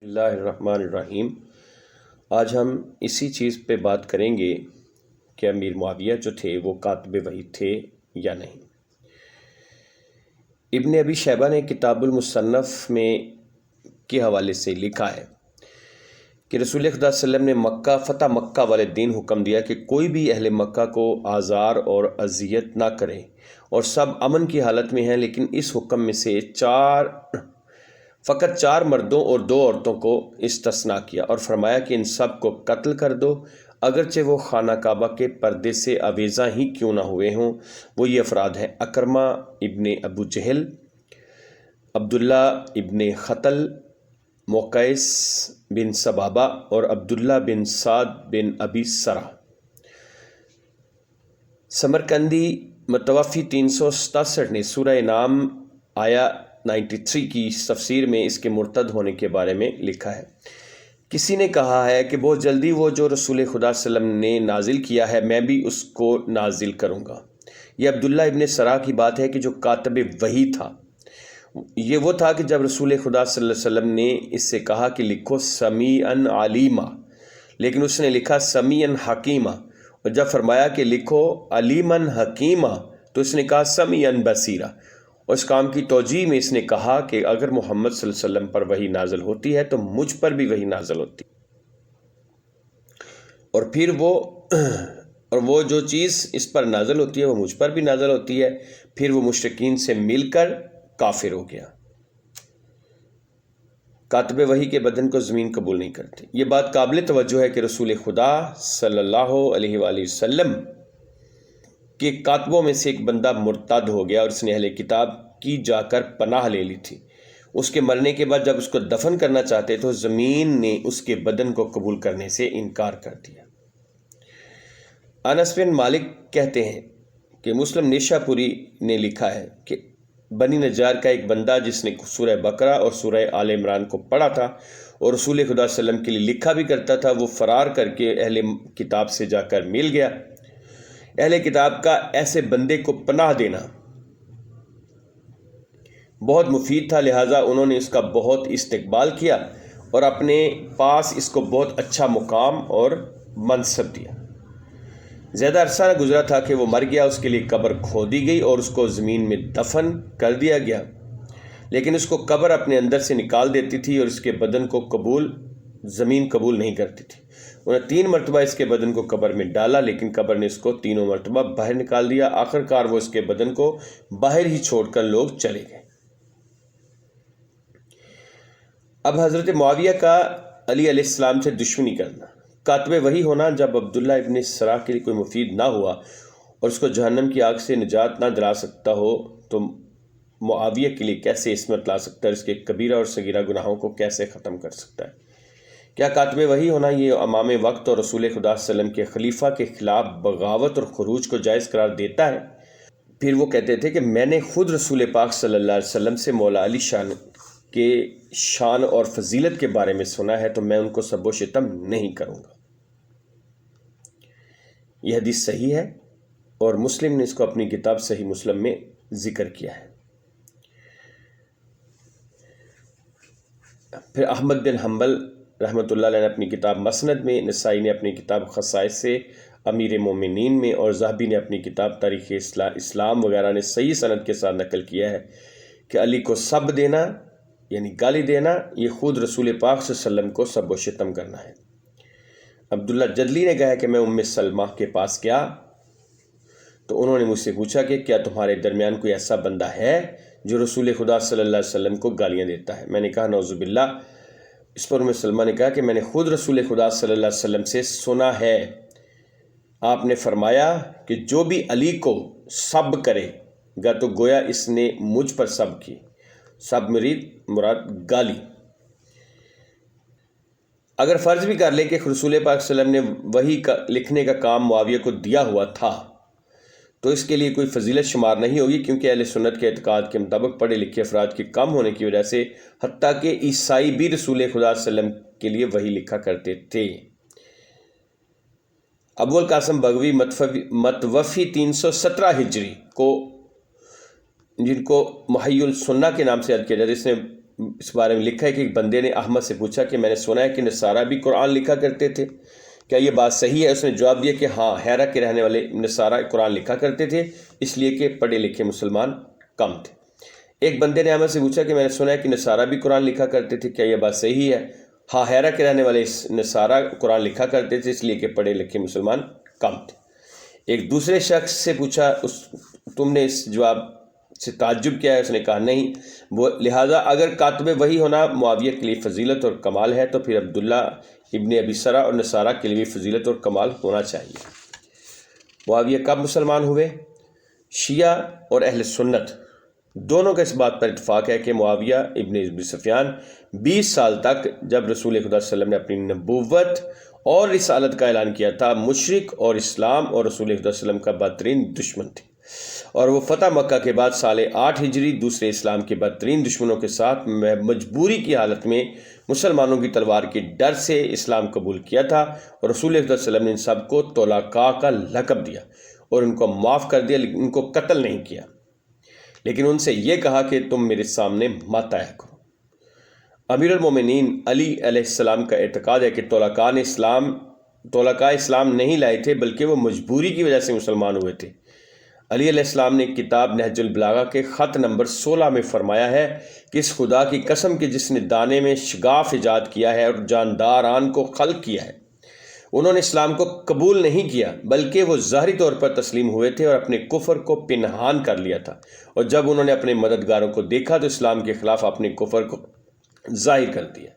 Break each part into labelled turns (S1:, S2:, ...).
S1: اللہ الرحمن الرحیم۔ آج ہم اسی چیز پہ بات کریں گے کہ امیر معاویہ جو تھے وہ کاتب وحی تھے یا نہیں۔ ابن ابی شیبہ نے کتاب المصنف میں کے حوالے سے لکھا ہے کہ رسول خدا صلی اللہ علیہ وسلم نے فتح مکہ والے دن حکم دیا کہ کوئی بھی اہل مکہ کو آزار اور اذیت نہ کرے، اور سب امن کی حالت میں ہیں، لیکن اس حکم میں سے فقط 4 مردوں اور 2 عورتوں کو استثناء کیا، اور فرمایا کہ ان سب کو قتل کر دو، اگرچہ وہ خانہ کعبہ کے پردے سے آویزاں ہی کیوں نہ ہوئے ہوں۔ وہ یہ افراد ہیں: اکرمہ ابن ابو جہل، عبداللہ ابن خطل، موقیس بن سبابہ اور عبداللہ بن سعد بن ابی سرح۔ سمرقندی متوفی 367 نے سورہ انعام آیا 93 کی تفسیر میں اس کے مرتد ہونے کے بارے میں لکھا ہے۔ کسی نے کہا ہے کہ بہت جلدی وہ جو رسول خدا صلی اللہ علیہ وسلم نے نازل کیا ہے میں بھی اس کو نازل کروں گا۔ یہ عبداللہ ابن سرح کی بات ہے کہ جو کاتب وحی تھا۔ یہ وہ تھا کہ جب رسول خدا صلی اللہ علیہ وسلم نے اس سے کہا کہ لکھو سمیعاً علیما، لیکن اس نے لکھا سمیعاً حکیما، اور جب فرمایا کہ لکھو علیماً حکیما تو اس نے کہا سمیعاً بصیرا۔ اور اس کام کی توجیہ میں اس نے کہا کہ اگر محمد صلی اللہ علیہ وسلم پر وحی نازل ہوتی ہے تو مجھ پر بھی وحی نازل ہوتی ہے، اور پھر وہ جو چیز اس پر نازل ہوتی ہے وہ مجھ پر بھی نازل ہوتی ہے۔ پھر وہ مشرکین سے مل کر کافر ہو گیا۔ کاتب وحی کے بدن کو زمین قبول نہیں کرتی۔ یہ بات قابل توجہ ہے کہ رسول خدا صلی اللہ علیہ وآلہ وسلم کہ کاتبوں میں سے ایک بندہ مرتد ہو گیا اور اس نے اہل کتاب کی جا کر پناہ لے لی تھی۔ اس کے مرنے کے بعد جب اس کو دفن کرنا چاہتے تو زمین نے اس کے بدن کو قبول کرنے سے انکار کر دیا۔ انس بن مالک کہتے ہیں کہ مسلم نیشا پوری نے لکھا ہے کہ بنی نجار کا ایک بندہ جس نے سورہ بقرہ اور سورہ آل عمران کو پڑھا تھا اور رسول خدا صلی اللہ علیہ وسلم کے لیے لکھا بھی کرتا تھا، وہ فرار کر کے اہل کتاب سے جا کر مل گیا۔ اہل کتاب کا ایسے بندے کو پناہ دینا بہت مفید تھا، لہٰذا انہوں نے اس کا بہت استقبال کیا اور اپنے پاس اس کو بہت اچھا مقام اور منصب دیا۔ زیادہ عرصہ نہ گزرا تھا کہ وہ مر گیا، اس کے لیے قبر کھودی گئی اور اس کو زمین میں دفن کر دیا گیا، لیکن اس کو قبر اپنے اندر سے نکال دیتی تھی اور اس کے بدن کو زمین قبول نہیں کرتی تھی۔ انہیں 3 مرتبہ اس کے بدن کو قبر میں ڈالا، لیکن قبر نے اس کو 3 مرتبہ باہر نکال دیا۔ آخر کار وہ اس کے بدن کو باہر ہی چھوڑ کر لوگ چلے گئے۔ اب حضرت معاویہ کا علی علیہ السلام سے دشمنی کرنا، کاتب وحی ہونا جب عبداللہ ابن سرح کے لیے کوئی مفید نہ ہوا اور اس کو جہنم کی آگ سے نجات نہ دلا سکتا ہو تو معاویہ کے لیے کیسے عصمت لا سکتا ہے، اس کے کبیرہ اور صغیرہ گناہوں کو کیسے ختم کر سکتا ہے؟ کیا کاتب وحی ہونا یہ امام وقت اور رسول خدا صلی اللہ علیہ وسلم کے خلیفہ کے خلاف بغاوت اور خروج کو جائز قرار دیتا ہے؟ پھر وہ کہتے تھے کہ میں نے خود رسول پاک صلی اللہ علیہ وسلم سے مولا علی کے شان اور فضیلت کے بارے میں سنا ہے، تو میں ان کو سب و شتم نہیں کروں گا۔ یہ حدیث صحیح ہے اور مسلم نے اس کو اپنی کتاب صحیح مسلم میں ذکر کیا ہے۔ پھر احمد بن حنبل رحمۃ اللہ علیہ نے اپنی کتاب مسند میں، نسائی نے اپنی کتاب خصائص سے امیر مومنین میں، اور ذہبی نے اپنی کتاب تاریخ اسلام وغیرہ نے صحیح سند کے ساتھ نقل کیا ہے کہ علی کو سب دینا یعنی گالی دینا یہ خود رسول پاک صلی اللہ علیہ وسلم کو سب و شتم کرنا ہے۔ عبداللہ جدلی نے کہا کہ میں ام سلمہ کے پاس گیا تو انہوں نے مجھ سے پوچھا کہ کیا تمہارے درمیان کوئی ایسا بندہ ہے جو رسول خدا صلی اللہ علیہ وسلم کو گالیاں دیتا ہے؟ میں نے کہا نعوذ باللہ۔ اس پر ام سلمہ نے کہا کہ میں نے خود رسول خدا صلی اللہ علیہ وسلم سے سنا ہے، آپ نے فرمایا کہ جو بھی علی کو سب کرے گا تو گویا اس نے مجھ پر سب کی۔ سب مراد گالی۔ اگر فرض بھی کر لے کہ رسول پاک صلی اللہ علیہ وسلم نے وحی لکھنے کا کام معاویہ کو دیا ہوا تھا تو اس کے لیے کوئی فضیلت شمار نہیں ہوگی، کیونکہ اہل سنت کے اعتقاد کے مطابق پڑھے لکھے افراد کے کم ہونے کی وجہ سے حتیٰ کہ عیسائی بھی رسول خدا صلی اللہ علیہ وسلم کے لیے وحی لکھا کرتے تھے۔ ابو القاسم بغوی متوفی 317 ہجری کو، جن کو محی السنہ کے نام سے یاد کیا جاتا ہے، اس نے اس بارے میں لکھا ہے کہ ایک بندے نے احمد سے پوچھا کہ میں نے سنا ہے کہ نصارہ بھی قرآن لکھا کرتے تھے، کیا یہ بات صحیح ہے؟ اس نے جواب دیا کہ ہاں، ہیرا کے رہنے والے نصارہ قرآن لکھا کرتے تھے، اس لیے کہ پڑھے لکھے مسلمان کم تھے۔ ایک بندے نے احمد سے پوچھا کہ میں نے سنا ہے کہ نصارہ بھی قرآن لکھا کرتے تھے، کیا یہ بات صحیح ہے؟ ہاں، ہیرا کے رہنے والے نصارہ قرآن لکھا کرتے تھے، اس لیے کہ پڑھے لکھے مسلمان کم تھے۔ ایک دوسرے شخص سے پوچھا، تم نے اس جواب سے تعجب کیا ہے؟ اس نے کہا نہیں، وہ لہٰذا اگر کاتب وحی ہونا معاویہ کے لیے فضیلت اور کمال ہے تو پھر عبداللہ ابن ابی سرا اور نصارہ کے لیے بھی فضیلت اور کمال ہونا چاہیے۔ معاویہ کب مسلمان ہوئے؟ شیعہ اور اہل سنت دونوں کا اس بات پر اتفاق ہے کہ معاویہ ابن ابی سفیان 20 سال تک، جب رسول خدا صلی اللہ علیہ وسلم نے اپنی نبوت اور رسالت کا اعلان کیا تھا، مشرک اور اسلام اور رسول خدا صلی اللہ علیہ وسلم کا بدترین دشمن تھے، اور وہ فتح مکہ کے بعد سال 8 ہجری دوسرے اسلام کے بدترین دشمنوں کے ساتھ مجبوری کی حالت میں مسلمانوں کی تلوار کے ڈر سے اسلام قبول کیا تھا، اور رسول خدا صلی اللہ علیہ وسلم نے ان سب کو طلقاء کا لقب دیا اور ان کو معاف کر دیا، لیکن ان کو قتل نہیں کیا، لیکن ان سے یہ کہا کہ تم میرے سامنے مت آیا کرو۔ امیر المومنین علی علیہ السلام کا اعتقاد ہے کہ طلقاء اسلام نہیں لائے تھے، بلکہ وہ مجبوری کی وجہ سے مسلمان ہوئے تھے۔ علی علیہ السلام نے کتاب نہج البلاغہ کے خط نمبر 16 میں فرمایا ہے کہ اس خدا کی قسم کہ جس نے دانے میں شگاف ایجاد کیا ہے اور جانداران کو خلق کیا ہے، انہوں نے اسلام کو قبول نہیں کیا، بلکہ وہ ظاہری طور پر تسلیم ہوئے تھے اور اپنے کفر کو پنہان کر لیا تھا، اور جب انہوں نے اپنے مددگاروں کو دیکھا تو اسلام کے خلاف اپنے کفر کو ظاہر کر دیا۔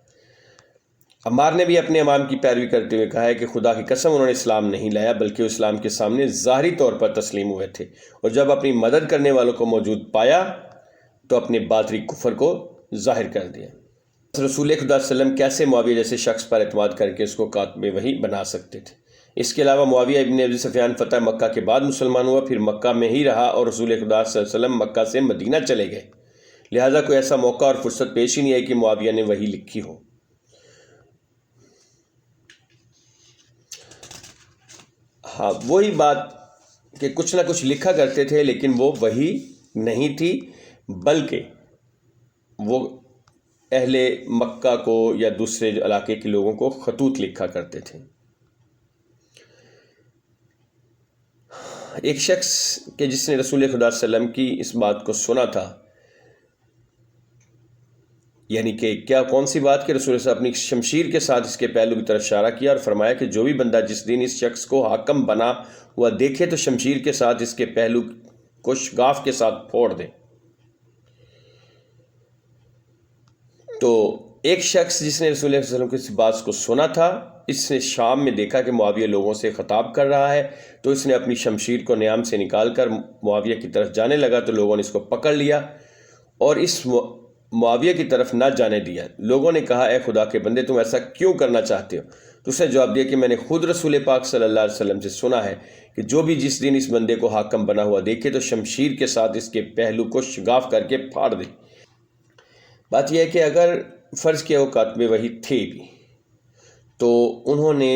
S1: عمار نے بھی اپنے امام کی پیروی کرتے ہوئے کہا ہے کہ خدا کی قسم انہوں نے اسلام نہیں لایا، بلکہ وہ اسلام کے سامنے ظاہری طور پر تسلیم ہوئے تھے، اور جب اپنی مدد کرنے والوں کو موجود پایا تو اپنے باطنی کفر کو ظاہر کر دیا۔ رسول خدا صلی اللہ علیہ وسلم کیسے معاویہ جیسے شخص پر اعتماد کر کے اس کو کاتب وحی بنا سکتے تھے؟ اس کے علاوہ معاویہ ابن ابی سفیان فتح مکہ کے بعد مسلمان ہوا، پھر مکہ میں ہی رہا، اور رسول خدا صلی اللہ علیہ وسلم مکہ سے مدینہ چلے گئے، لہٰذا کوئی ایسا موقع اور فرصت پیش ہی نہیں ہے کہ معاویہ نے وحی لکھی ہو۔ ہاں، وہی بات کہ کچھ نہ کچھ لکھا کرتے تھے، لیکن وہ وحی نہیں تھی، بلکہ وہ اہل مکہ کو یا دوسرے علاقے کے لوگوں کو خطوط لکھا کرتے تھے۔ ایک شخص کہ جس نے رسول خدا صلی اللہ علیہ وسلم کی اس بات کو سنا تھا، یعنی کہ کون سی بات کہ رسول صلی اللہ علیہ وسلم اپنی شمشیر کے ساتھ اس کے پہلو کی طرف اشارہ کیا اور فرمایا کہ جو بھی بندہ جس دن اس شخص کو حاکم بنا ہوا دیکھے تو شمشیر کے ساتھ اس کے پہلو کو شگاف کے ساتھ پھوڑ دے۔ تو ایک شخص جس نے رسول اللہ صلی اللہ علیہ وسلم کی اس بات کو سنا تھا، اس نے شام میں دیکھا کہ معاویہ لوگوں سے خطاب کر رہا ہے، تو اس نے اپنی شمشیر کو نیام سے نکال کر معاویہ کی طرف جانے لگا، تو لوگوں نے اس کو پکڑ لیا اور اس معاویہ کی طرف نہ جانے دیا۔ لوگوں نے کہا، اے خدا کے بندے، تم ایسا کیوں کرنا چاہتے ہو؟ تو اس نے جواب دیا کہ میں نے خود رسول پاک صلی اللہ علیہ وسلم سے سنا ہے کہ جو بھی جس دن اس بندے کو حاکم بنا ہوا دیکھے تو شمشیر کے ساتھ اس کے پہلو کو شگاف کر کے پھاڑ دے۔ بات یہ ہے کہ اگر فرض کیا وہ کاتب وحی تھے بھی، تو انہوں نے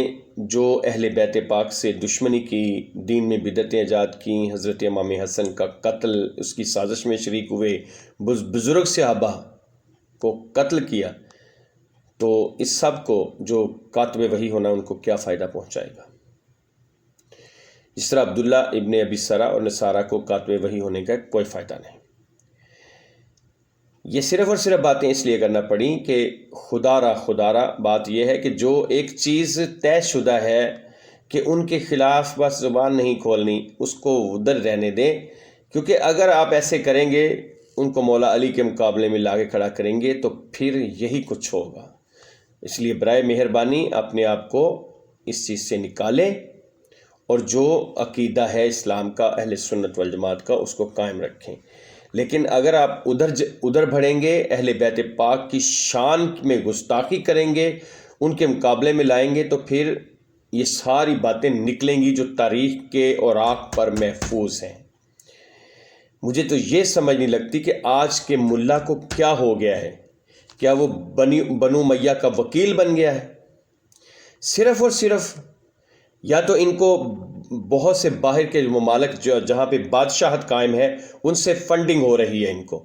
S1: جو اہل بیت پاک سے دشمنی کی، دین میں بدعتیں ایجاد کی، حضرت امام حسن کا قتل، اس کی سازش میں شریک ہوئے، بزرگ صحابہ کو قتل کیا، تو اس سب کو جو کاتب وحی ہونا ان کو کیا فائدہ پہنچائے گا؟ جس طرح عبداللہ ابن ابی سرا اور نصارہ کو کاتب وحی ہونے کا کوئی فائدہ نہیں۔ یہ صرف اور صرف باتیں اس لیے کرنا پڑیں کہ خدا را بات یہ ہے کہ جو ایک چیز طے شدہ ہے کہ ان کے خلاف بس زبان نہیں کھولنی، اس کو ادھر رہنے دیں، کیونکہ اگر آپ ایسے کریں گے، ان کو مولا علی کے مقابلے میں لا کے کھڑا کریں گے، تو پھر یہی کچھ ہوگا۔ اس لیے برائے مہربانی اپنے آپ کو اس چیز سے نکالیں اور جو عقیدہ ہے اسلام کا، اہل سنت والجماعت کا، اس کو قائم رکھیں۔ لیکن اگر آپ ادھر بڑھیں گے، اہل بیت پاک کی شان میں گستاخی کریں گے، ان کے مقابلے میں لائیں گے، تو پھر یہ ساری باتیں نکلیں گی جو تاریخ کے اوراق پر محفوظ ہیں۔ مجھے تو یہ سمجھ نہیں لگتی کہ آج کے ملا کو کیا ہو گیا ہے، کیا وہ بنو امیہ کا وکیل بن گیا ہے؟ صرف اور صرف یا تو ان کو بہت سے باہر کے ممالک جہاں پہ بادشاہت قائم ہے، ان سے فنڈنگ ہو رہی ہے ان کو،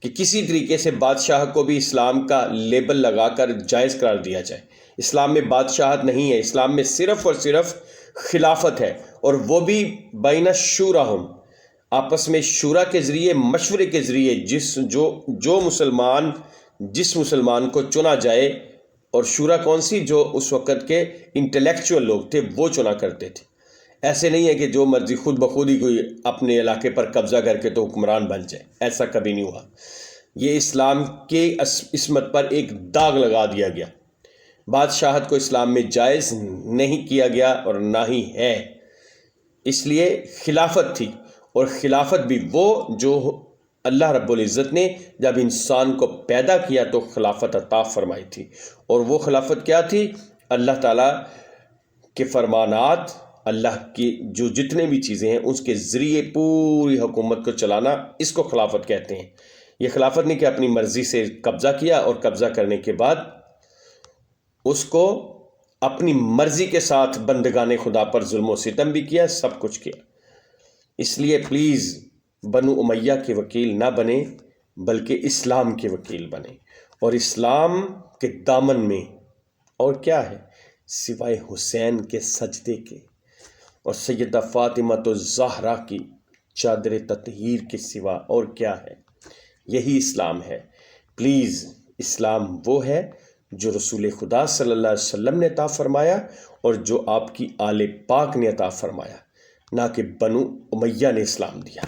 S1: کہ کسی طریقے سے بادشاہ کو بھی اسلام کا لیبل لگا کر جائز قرار دیا جائے۔ اسلام میں بادشاہت نہیں ہے، اسلام میں صرف اور صرف خلافت ہے، اور وہ بھی بین الشورہم، آپس میں شورا کے ذریعے، مشورے کے ذریعے، جس مسلمان کو چنا جائے، اور شورا کون سی؟ جو اس وقت کے انٹلیکچوئل لوگ تھے وہ چنا کرتے تھے۔ ایسے نہیں ہے کہ جو مرضی خود بخود ہی کوئی اپنے علاقے پر قبضہ کر کے تو حکمران بن جائے، ایسا کبھی نہیں ہوا۔ یہ اسلام کے عصمت پر ایک داغ لگا دیا گیا۔ بادشاہت کو اسلام میں جائز نہیں کیا گیا اور نہ ہی ہے، اس لیے خلافت تھی، اور خلافت بھی وہ جو اللہ رب العزت نے جب انسان کو پیدا کیا تو خلافت عطا فرمائی تھی، اور وہ خلافت کیا تھی؟ اللہ تعالیٰ کے فرمانات، اللہ کی جو جتنے بھی چیزیں ہیں اس کے ذریعے پوری حکومت کو چلانا، اس کو خلافت کہتے ہیں۔ یہ خلافت نہیں کہ اپنی مرضی سے قبضہ کیا اور قبضہ کرنے کے بعد اس کو اپنی مرضی کے ساتھ بندگان خدا پر ظلم و ستم بھی کیا، سب کچھ کیا۔ اس لیے پلیز بنو امیہ کے وکیل نہ بنیں، بلکہ اسلام کے وکیل بنیں، اور اسلام کے دامن میں اور کیا ہے سوائے حسین کے سجدے کے اور سیدہ فاطمہ الزہرا کی چادر تطہیر کے سوا اور کیا ہے؟ یہی اسلام ہے۔ پلیز، اسلام وہ ہے جو رسول خدا صلی اللہ علیہ وسلم نے عطا فرمایا اور جو آپ کی آل پاک نے عطا فرمایا، نہ کہ بنو امیہ نے اسلام دیا۔